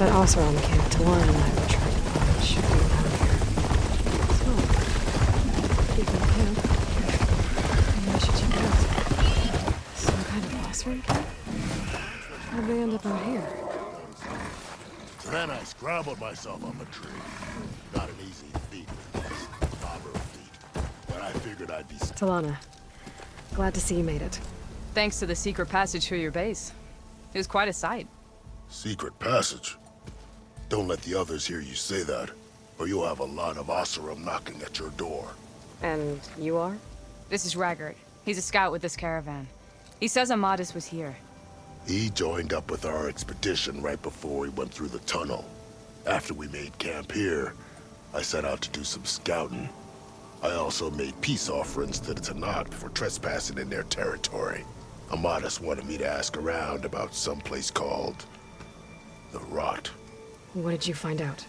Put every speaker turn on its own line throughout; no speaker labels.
That Oseram camp Talana and I were trying to find should be around here. So, speaking of camp, maybe I should check it out. Some kind of Oseram camp? How'd they end up out here?
Then I scrambled myself up a tree. Not an easy feat, bobber feat. But I figured I'd be...
Talana, glad to see you made it.
Thanks to the secret passage through your base. It was quite a sight.
Secret passage? Don't let the others hear you say that, or you'll have a lot of Oseram knocking at your door.
And you are?
This is Raggart. He's a scout with this caravan. He says Amadis was here.
He joined up with our expedition right before we went through the tunnel. After we made camp here, I set out to do some scouting. I also made peace offerings to the Tenakth for trespassing in their territory. Amadis wanted me to ask around about some place called... the Rot.
What did you find out?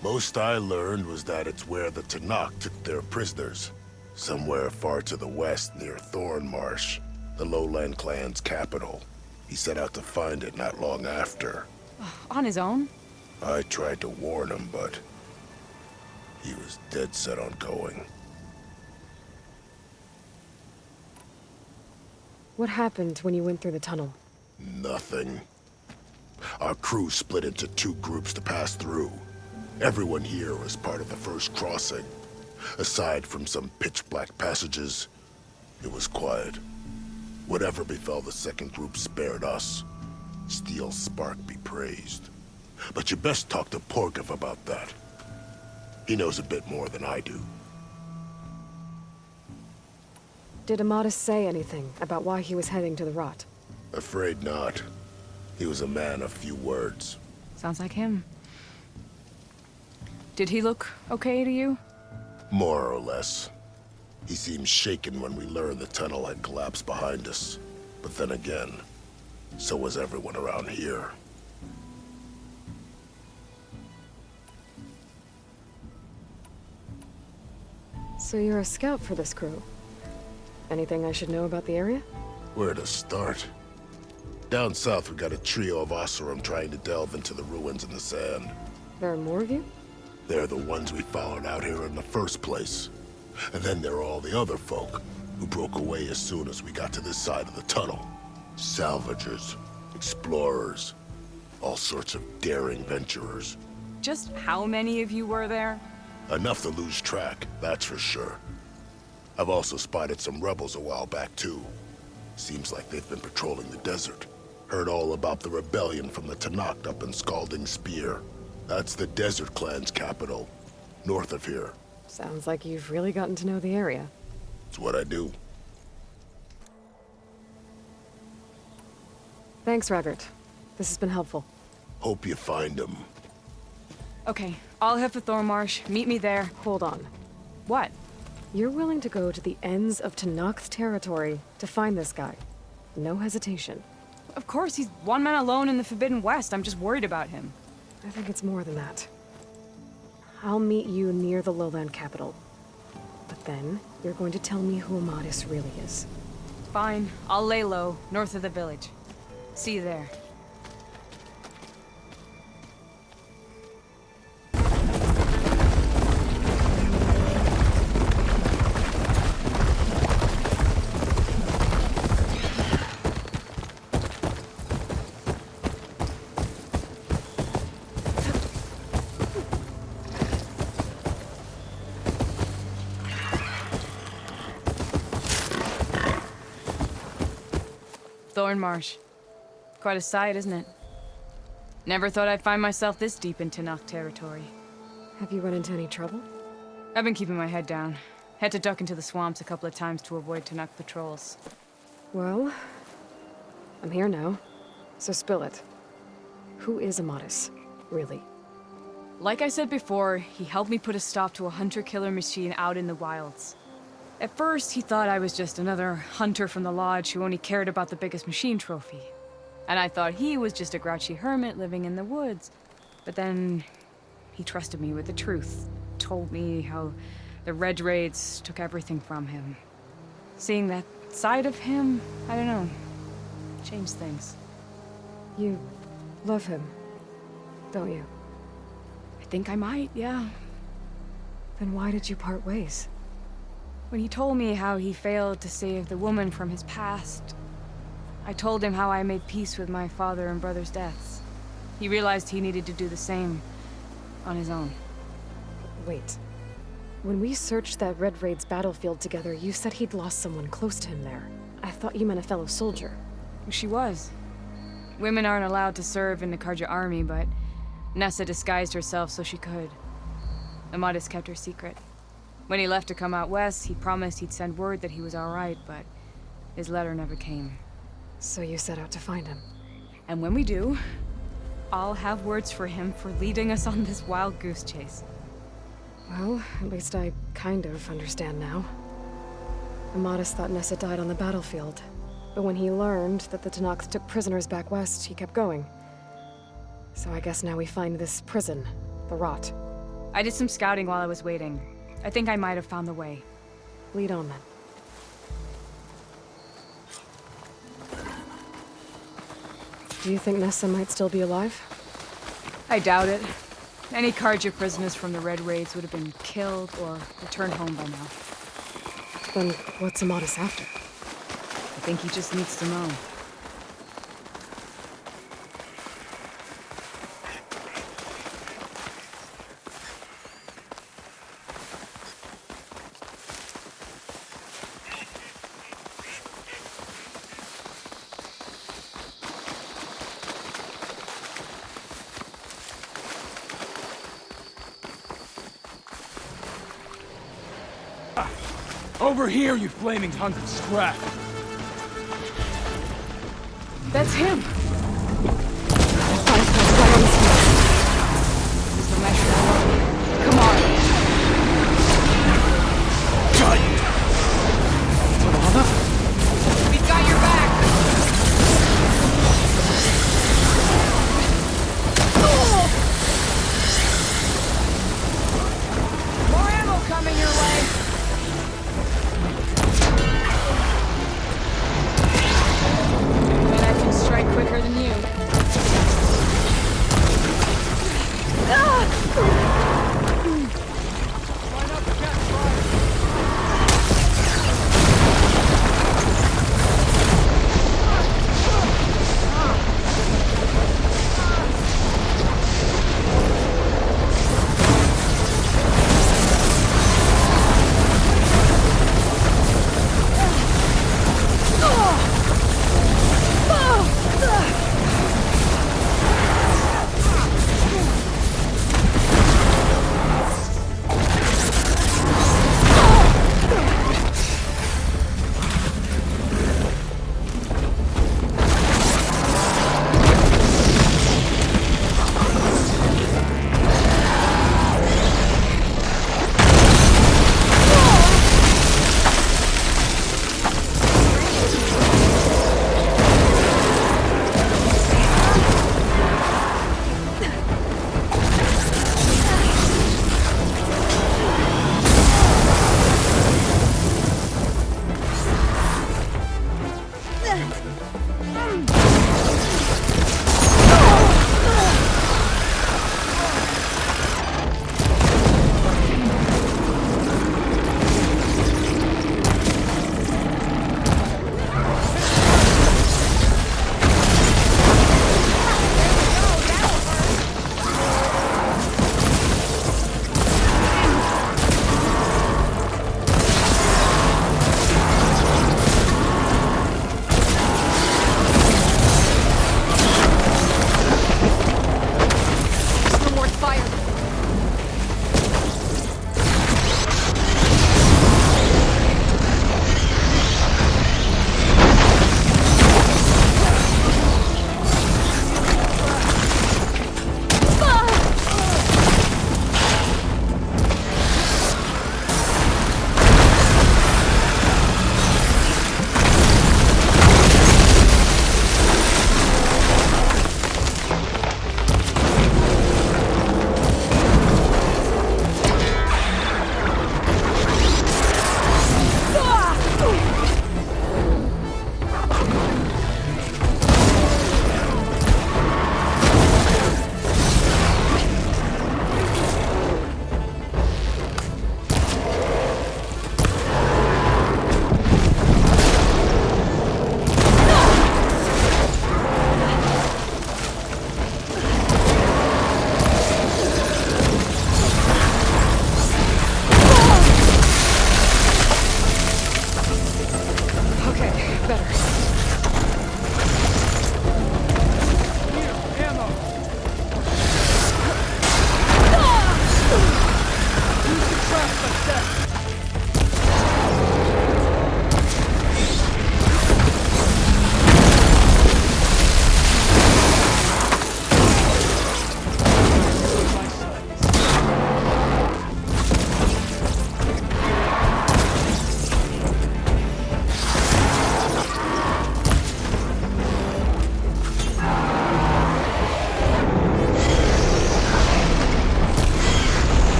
Most I learned was that it's where the Tenakth took their prisoners. Somewhere far to the west near Thornmarsh, the Lowland clan's capital. He set out to find it not long after.
On his own?
I tried to warn him, but he was dead set on going.
What happened when you went through the tunnel?
Nothing. Our crew split into two groups to pass through. Everyone here was part of the first crossing. Aside from some pitch-black passages, it was quiet. Whatever befell the second group spared us. Steel Spark be praised. But you best talk to Porgov about that. He knows a bit more than I do.
Did Amadis say anything about why he was heading to the Rot?
Afraid not. He was a man of few words.
Sounds like him. Did he look okay to you?
More or less. He seemed shaken when we learned the tunnel had collapsed behind us. But then again, so was everyone around here.
So you're a scout for this crew. Anything I should know about the area?
Where to start? Down south, we got a trio of Oseram trying to delve into the ruins in the sand.
There are more of you?
They're the ones we followed out here in the first place. And then there are all the other folk, who broke away as soon as we got to this side of the tunnel. Salvagers, explorers, all sorts of daring venturers.
Just how many of you were there?
Enough to lose track, that's for sure. I've also spotted some rebels a while back, too. Seems like they've been patrolling the desert. Heard all about the rebellion from the Tenakth up in Scalding Spear. That's the Desert Clan's capital, north of here.
Sounds like you've really gotten to know the area.
It's what I do.
Thanks, Raggart. This has been helpful.
Hope you find him.
Okay, I'll head for Thornmarsh. Meet me there.
Hold on.
What?
You're willing to go to the ends of Tenakth territory to find this guy. No hesitation.
Of course, he's one man alone in the Forbidden West. I'm just worried about him.
I think it's more than that. I'll meet you near the lowland capital. But then, you're going to tell me who Amadis really is.
Fine, I'll lay low, north of the village. See you there. Thornmarsh. Quite a sight, isn't it? Never thought I'd find myself this deep in Tenakth territory.
Have you run into any trouble?
I've been keeping my head down. Had to duck into the swamps a couple of times to avoid Tenakth patrols.
Well, I'm here now, so spill it. Who is Amadis, really?
Like I said before, he helped me put a stop to a hunter-killer machine out in the wilds. At first, he thought I was just another hunter from the lodge who only cared about the biggest machine trophy. And I thought he was just a grouchy hermit living in the woods. But then, he trusted me with the truth. Told me how the Red Raids took everything from him. Seeing that side of him, I don't know, changed things.
You love him. don't you?
I think I might, yeah.
Then why did you part ways?
When he told me how he failed to save the woman from his past, I told him how I made peace with my father and brother's deaths. He realized he needed to do the same on his own.
Wait. When we searched that Red Raid's battlefield together, you said he'd lost someone close to him there. I thought you meant a fellow soldier.
She was. Women aren't allowed to serve in the Karja army, but Nessa disguised herself so she could. Amadis kept her secret. When he left to come out west, he promised he'd send word that he was all right, but his letter never came.
So you set out to find him.
And when we do, I'll have words for him for leading us on this wild goose chase.
Well, at least I kind of understand now. Amadis thought Nessa died on the battlefield, but when he learned that the Tanakhs took prisoners back west, he kept going. So I guess now we find this prison, the Rot.
I did some scouting while I was waiting. I think I might have found the way.
Lead on then. Do you think Nessa might still be alive?
I doubt it. Any Karja prisoners from the Red Raids would have been killed or returned home by now.
Then what's Amadis after?
I think he just needs to know.
Over here, you flaming hunk of scrap!
That's him! This is the measure I want. Come on! We've got your back! More ammo coming your way! Strike quicker than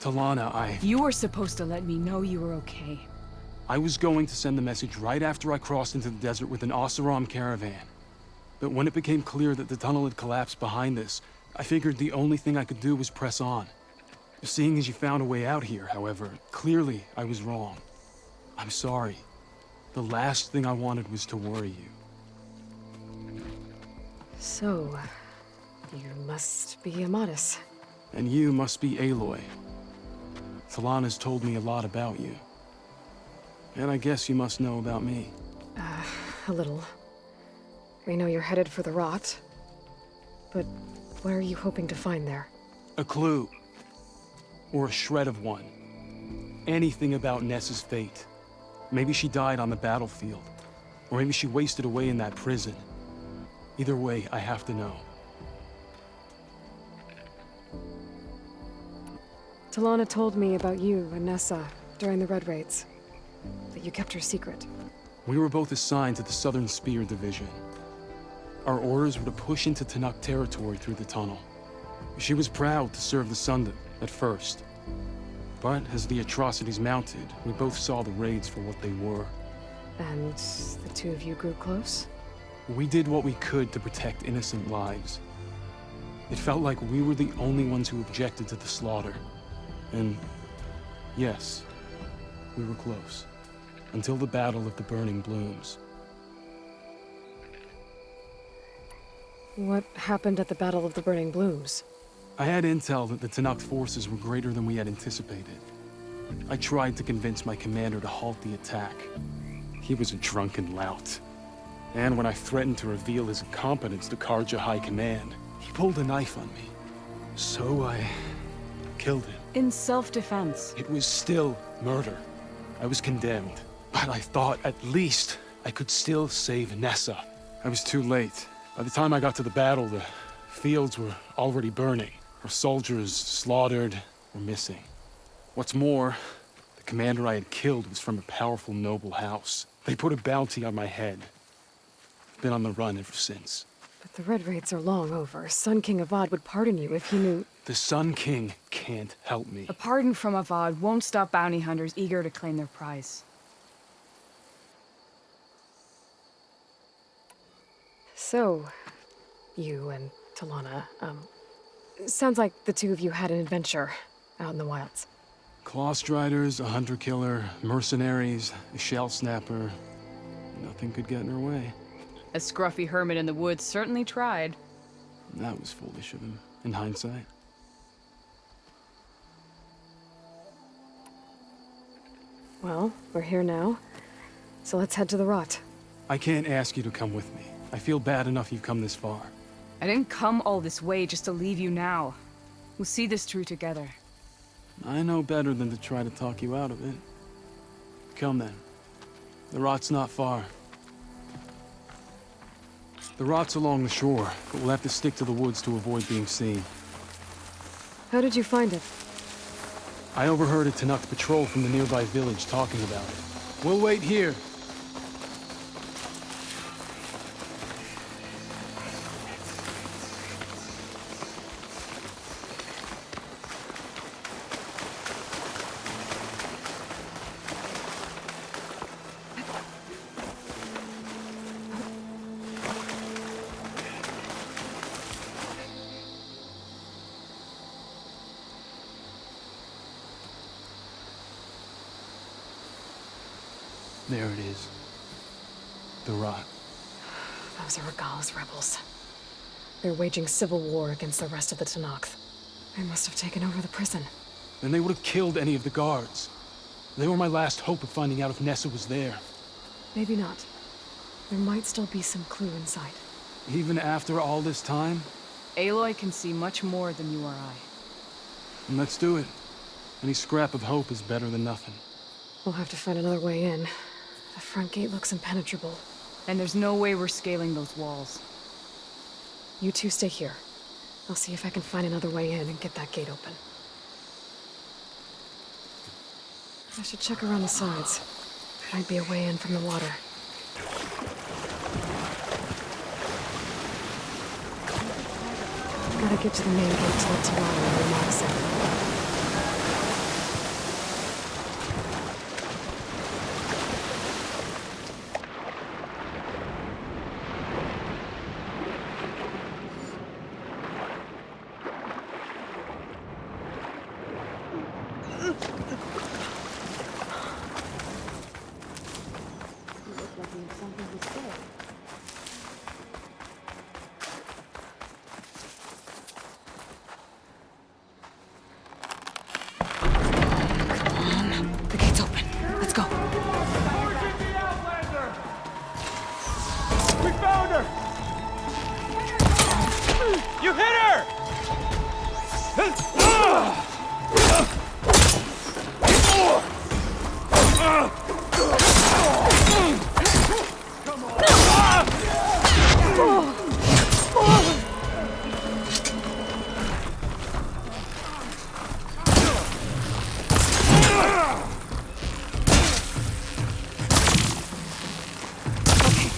Talana,
You were supposed to let me know you were okay.
I was going to send the message right after I crossed into the desert with an Oseram caravan. But when it became clear that the tunnel had collapsed behind us, I figured the only thing I could do was press on. Seeing as you found a way out here, however, clearly I was wrong. I'm sorry. The last thing I wanted was to worry you.
So, you must be Amatis.
And you must be Aloy. Talana's told me a lot about you. And I guess you must know about me.
A little. We know you're headed for the rot. But what are you hoping to find there?
A clue. Or a shred of one. Anything about Nessa's fate. Maybe she died on the battlefield. Or maybe she wasted away in that prison. Either way, I have to know.
Talana told me about you and Nessa during the Red Raids. That you kept her secret.
We were both assigned to the Southern Spear Division. Our orders were to push into Tanakh territory through the tunnel. She was proud to serve the Sundom at first. But as the atrocities mounted, we both saw the raids for what they were.
And the two of you grew close?
We did what we could to protect innocent lives. It felt like we were the only ones who objected to the slaughter. And yes, we were close. Until the Battle of the Burning Blooms.
What happened at the Battle of the Burning Blooms?
I had intel that the Tanakh forces were greater than we had anticipated. I tried to convince my commander to halt the attack. He was a drunken lout. And when I threatened to reveal his incompetence to Karja High Command, he pulled a knife on me. So I killed him.
In self-defense.
It was still murder. I was condemned. But I thought at least I could still save Nessa. I was too late. By the time I got to the battle, the fields were already burning. Our soldiers slaughtered or missing. What's more, the commander I had killed was from a powerful noble house. They put a bounty on my head. Been on the run ever since.
But the Red Raids are long over. Sun King Avad would pardon you if he knew...
The Sun King can't help me.
A pardon from Avad won't stop bounty hunters eager to claim their prize.
So, you and Talana, sounds like the two of you had an adventure out in the wilds.
Claw Striders, a hunter-killer, mercenaries, a shell snapper. Nothing could get in her way.
A scruffy hermit in the woods certainly tried.
That was foolish of him, in hindsight.
Well, we're here now, so let's head to the rot.
I can't ask you to come with me. I feel bad enough you've come this far.
I didn't come all this way just to leave you now. We'll see this through together.
I know better than to try to talk you out of it. Come then. The rot's not far. The rot's along the shore, but we'll have to stick to the woods to avoid being seen.
How did you find it?
I overheard a Tanakh patrol from the nearby village talking about it. We'll wait here. There it is. The rot.
Those are Regal's rebels. They're waging civil war against the rest of the Tanakh. They must have taken over the prison.
Then they would have killed any of the guards. They were my last hope of finding out if Nessa was there.
Maybe not. There might still be some clue inside.
Even after all this time?
Aloy can see much more than you or I.
And let's do it. Any scrap of hope is better than nothing.
We'll have to find another way in. The front gate looks impenetrable.
And there's no way we're scaling those walls.
You two stay here. I'll see if I can find another way in and get that gate open. I should check around the sides. Might be a way in from the water. Gotta get to the main gate to let Talana and Ramada in.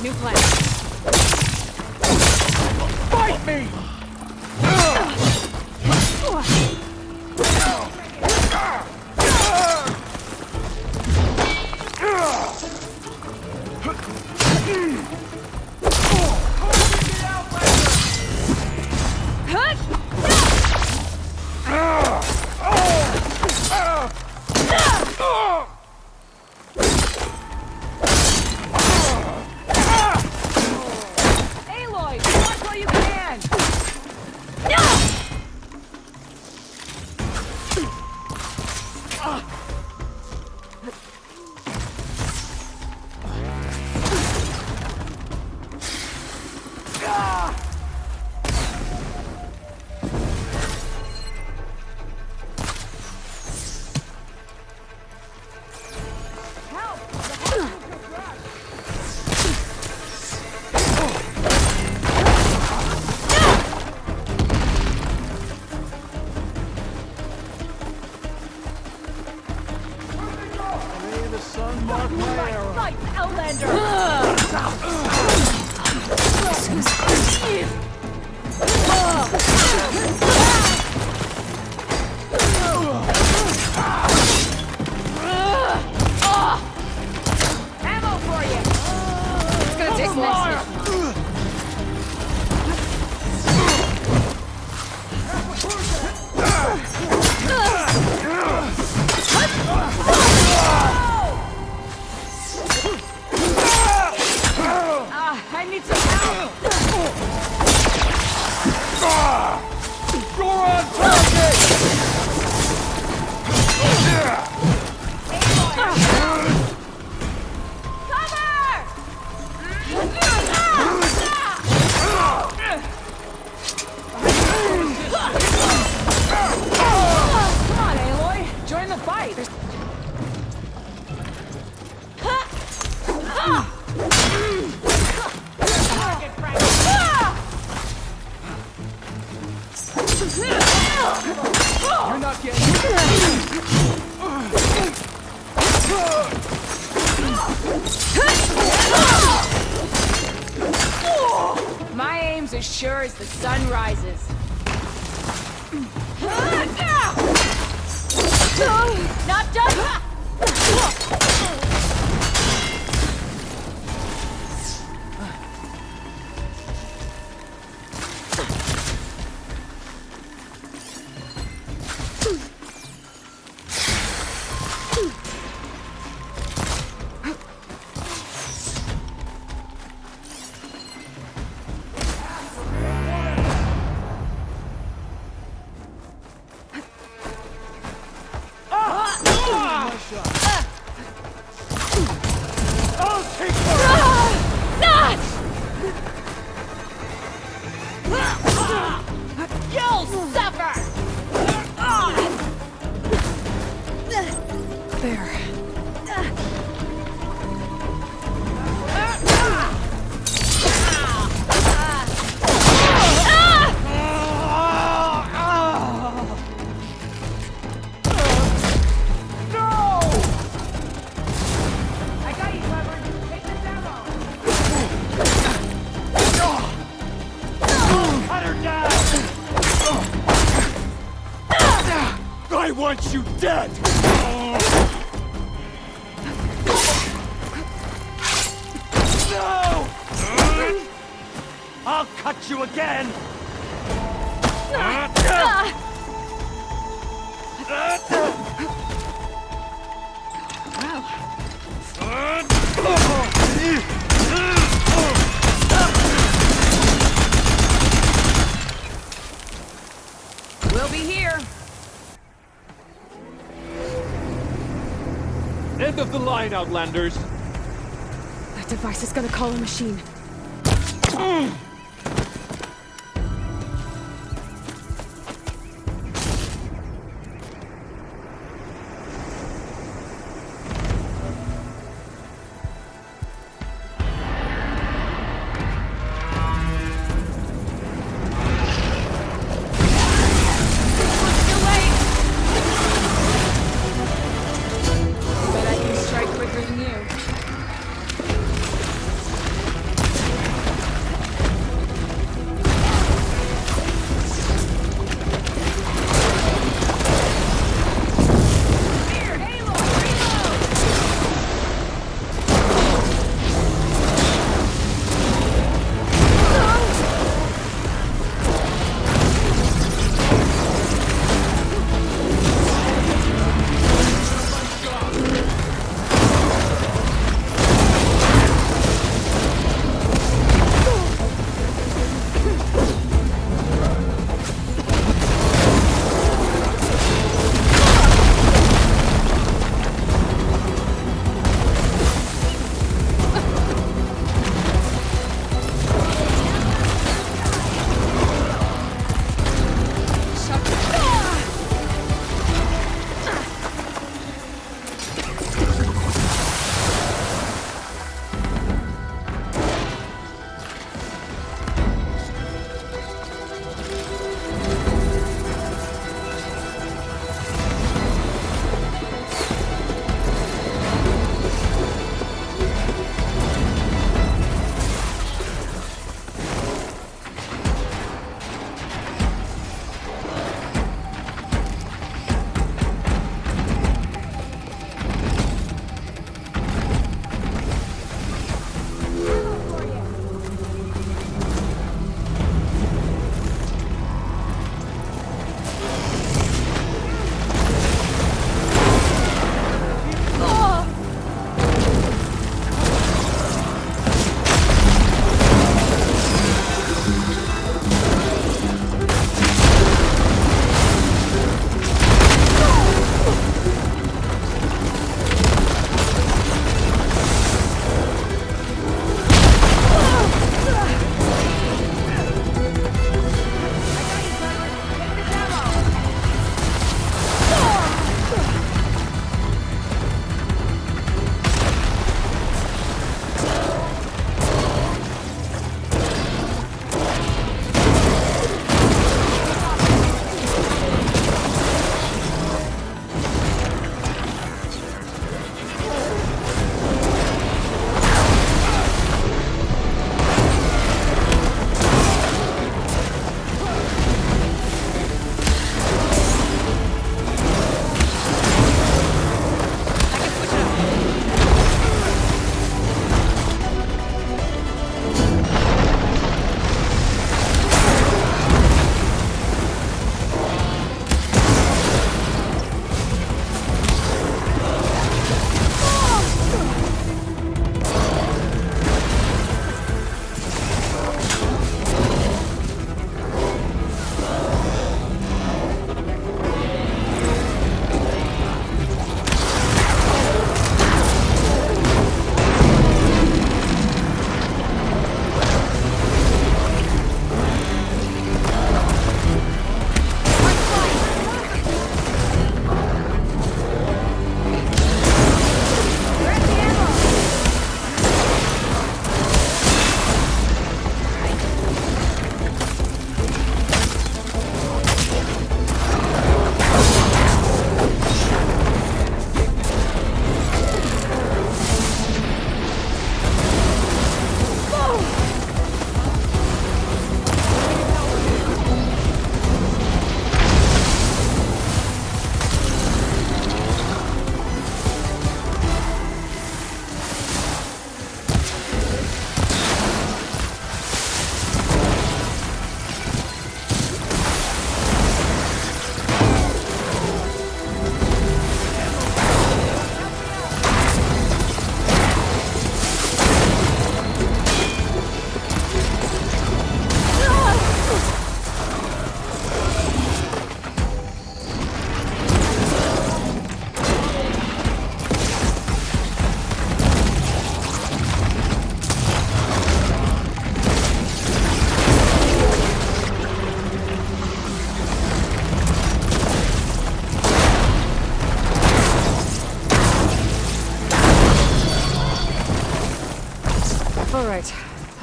New plan.
Fight me!
Aloy, watch while you can!
May the sun mark my arrow.
Right, Outlander! Ammo for you! It's gonna take next. I need some help!
You're on target!
Come on, Aloy! Join the fight!
You're not getting...
My aim's as sure as the sun rises. Not done! You'll suffer!
There.
I got you covered. Take this ammo.
Cut her down! I want you dead! No! I'll cut you again!
We'll be here.
End of the line, Outlanders!
That device is gonna call a machine.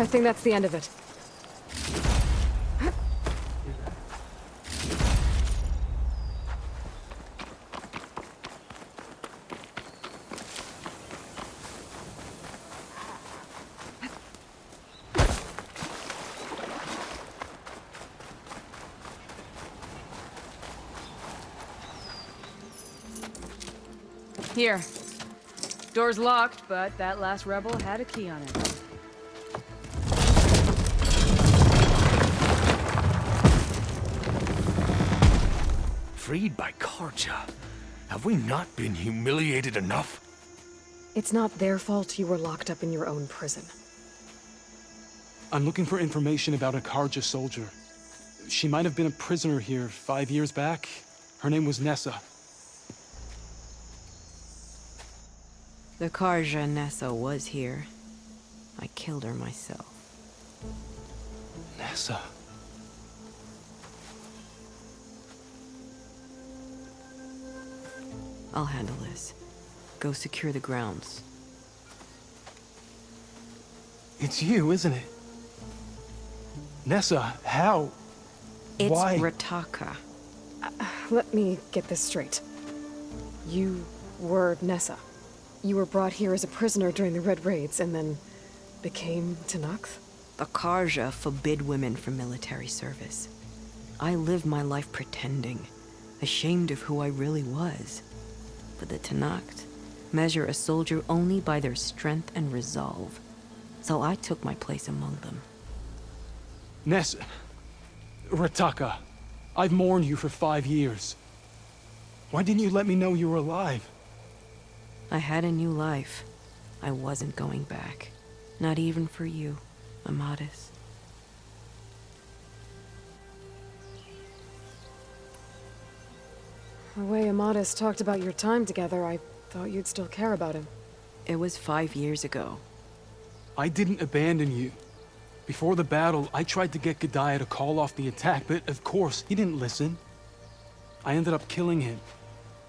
I think that's the end of it.
Here. Door's locked, but that last rebel had a key on it.
Freed by Karja. Have we not been humiliated enough?
It's not their fault you were locked up in your own prison.
I'm looking for information about a Karja soldier. She might have been a prisoner here 5 years back. Her name was Nessa.
The Karja Nessa was here. I killed her myself.
Nessa.
I'll handle this. Go secure the grounds.
It's you, isn't it? Nessa, how?
It's
Why?
Rataka.
Let me get this straight. You were Nessa. You were brought here as a prisoner during the Red Raids and then became Tenakth?
The Karja forbid women from military service. I lived my life pretending, ashamed of who I really was. But the Tenakth measure a soldier only by their strength and resolve. So I took my place among them.
Nessa. Rataka. I've mourned you for 5 years. Why didn't you let me know you were alive?
I had a new life. I wasn't going back. Not even for you, Amadis.
The way Amadis talked about your time together, I thought you'd still care about him.
It was 5 years ago.
I didn't abandon you. Before the battle, I tried to get G'daiah to call off the attack, but of course, he didn't listen. I ended up killing him.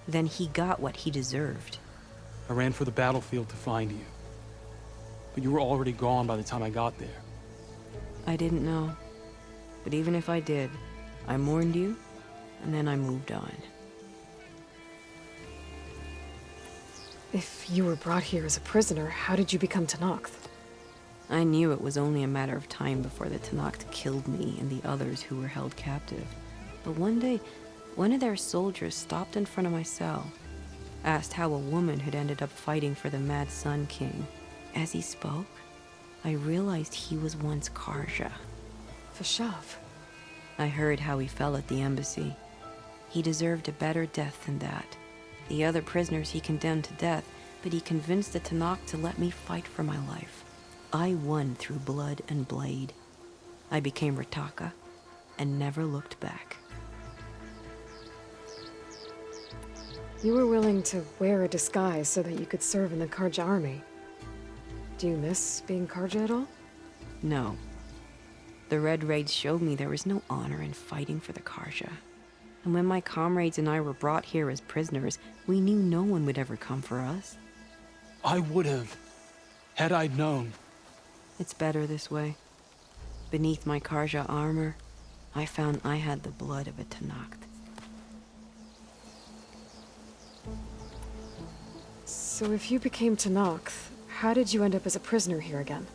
Then he got what he deserved.
I ran for the battlefield to find you. But you were already gone by the time I got there.
I didn't know. But even if I did, I mourned you, and then I moved on.
If you were brought here as a prisoner, how did you become Tenakth?
I knew it was only a matter of time before the Tenakth killed me and the others who were held captive. But one day, one of their soldiers stopped in front of my cell, asked how a woman had ended up fighting for the Mad Sun King. As he spoke, I realized he was once Karja.
Vashav.
I heard how he fell at the embassy. He deserved a better death than that. The other prisoners he condemned to death, but he convinced the Tenakth to let me fight for my life. I won through blood and blade. I became Rataka and never looked back.
You were willing to wear a disguise so that you could serve in the Karja army. Do you miss being Karja at all?
No. The Red Raids showed me there was no honor in fighting for the Karja. And when my comrades and I were brought here as prisoners, we knew no one would ever come for us.
I would have, had I known.
It's better this way. Beneath my Karja armor, I found I had the blood of a Tenakth.
So if you became Tenakth, how did you end up as a prisoner here again?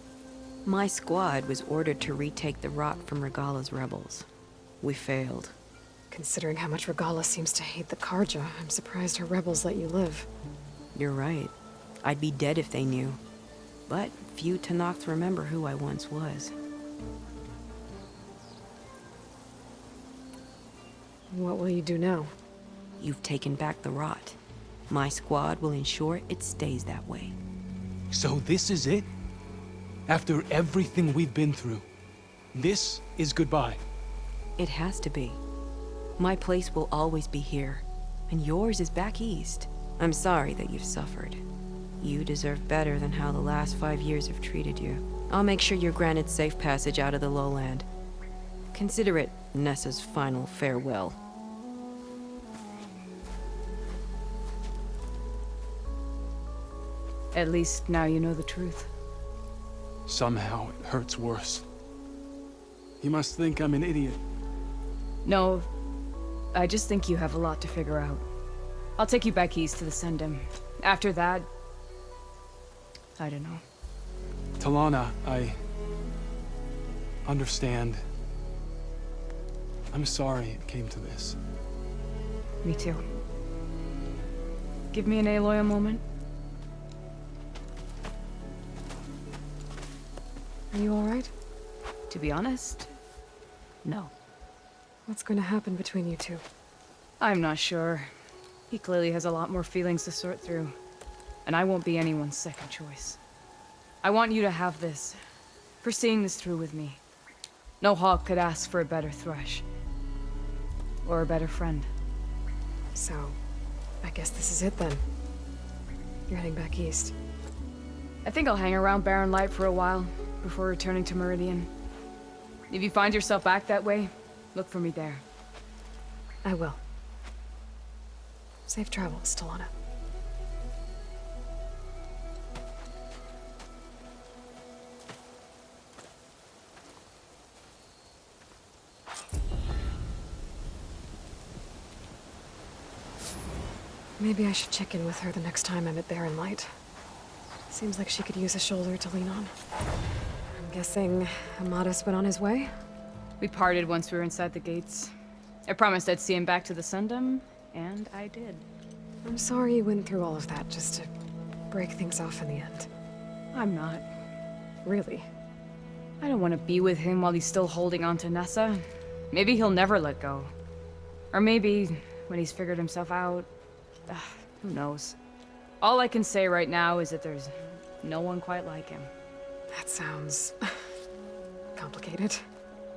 My squad was ordered to retake the rock from Regala's rebels. We failed.
Considering how much Regala seems to hate the Karja, I'm surprised her rebels let you live.
You're right. I'd be dead if they knew. But few Tenakth remember who I once was.
What will you do now?
You've taken back the rot. My squad will ensure it stays that way.
So this is it? After everything we've been through, this is goodbye.
It has to be. My place will always be here, and yours is back east. I'm sorry that you've suffered. You deserve better than how the last 5 years have treated you. I'll make sure you're granted safe passage out of the lowland. Consider it Nessa's final farewell.
At least now you know the truth.
somehow it hurts worse. You must think I'm an idiot.
No, I just think you have a lot to figure out. I'll take you back east to the Sendem. After that, I don't know.
Talana, I understand. I'm sorry it came to this.
Me too. Give me an Aloy a moment.
Are you alright?
To be honest, no.
What's going to happen between you two?
I'm not sure. He clearly has a lot more feelings to sort through. And I won't be anyone's second choice. I want you to have this. For seeing this through with me. No hawk could ask for a better thrush. Or a better friend.
So, I guess this is it then. You're heading back east.
I think I'll hang around Barren Light for a while, before returning to Meridian. If you find yourself back that way, look for me there.
I will. Safe travels, Talana. Maybe I should check in with her the next time I'm at Barren Light. Seems like she could use a shoulder to lean on. I'm guessing Amadas went on his way?
We parted once we were inside the gates. I promised I'd see him back to the Sundom, and I did.
I'm sorry you went through all of that just to break things off in the end.
I'm not.
Really?
I don't want to be with him while he's still holding on to Nessa. Maybe he'll never let go. Or maybe, when he's figured himself out... who knows? All I can say right now is that there's no one quite like him.
That sounds... complicated.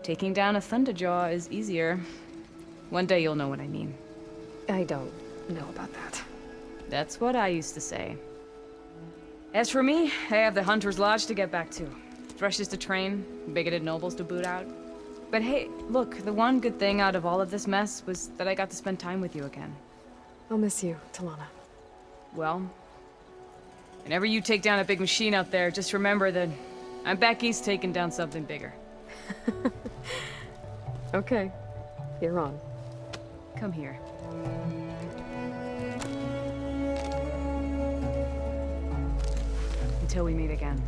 Taking down a Thunderjaw is easier. One day you'll know what I mean.
I don't know about that.
That's what I used to say. As for me, I have the Hunter's Lodge to get back to. Thrushes to train, bigoted nobles to boot out. But hey, look, the one good thing out of all of this mess was that I got to spend time with you again.
I'll miss you, Talana.
Well, whenever you take down a big machine out there, just remember that I'm back east taking down something bigger.
Okay, you're on.
Come here. Until we meet again.